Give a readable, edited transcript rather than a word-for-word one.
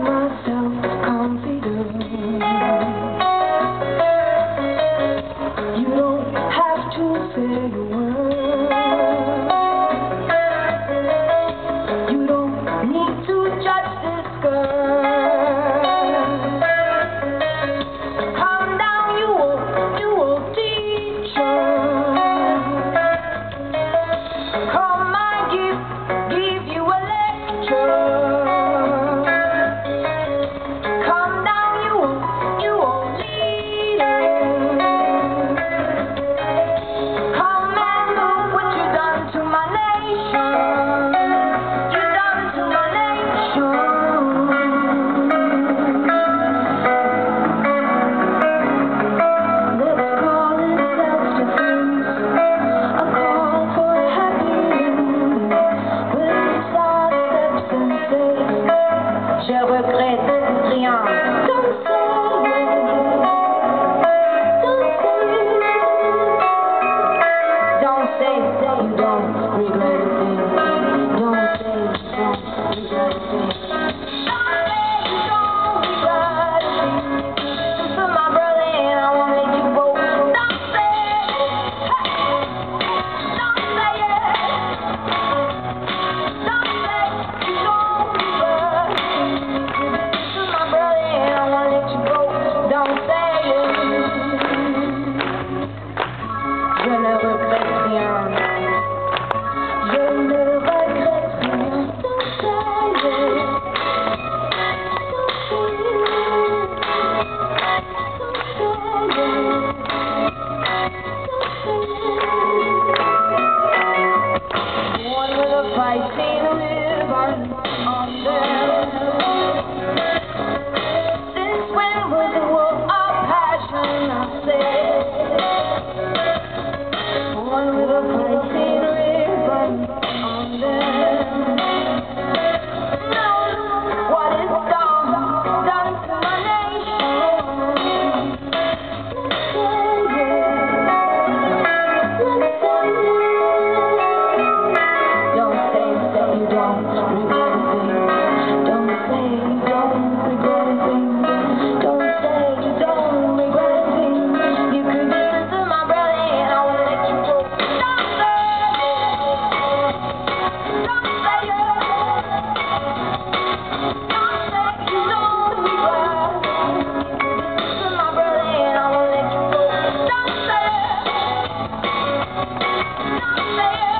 myself confident. You don't have to say a word. You don't need to judge this girl. Calm down, you old teacher. Come, I give you a lecture. Calm down, you old leader. Come and look what you done to my nation. You done to my nation. Let's call it self-defense, a call for happy ending. We'll sidesteps and say, je regrette rien. Don't say it. Don't say it. Don't say you don't regret a thing. Don't say you don't regret a thing. Don't say you don't regret a thing. This is my brother and I won't let you go. Don't say it. Don't say it. Don't say you don't regret a thing. This is my brother and I won't let you go. Don't say it. Je ne regrette rien. Je ne regrette rien. Don't say it. Don't say it. Born with a fighting ribbon on them. Since when was the war of passion? I said. Born with a fighting ribbon on them. No, what is done to my nation. Don't say you don't regret a thing. Don't say you don't regret a thing. Don't say you don't regret a thing. You could listen to my brother and I won't let you go. Don't say it. Don't say it. Don't say you don't regret. Listen to my brother and I won't let you go. Don't say it. Don't say it.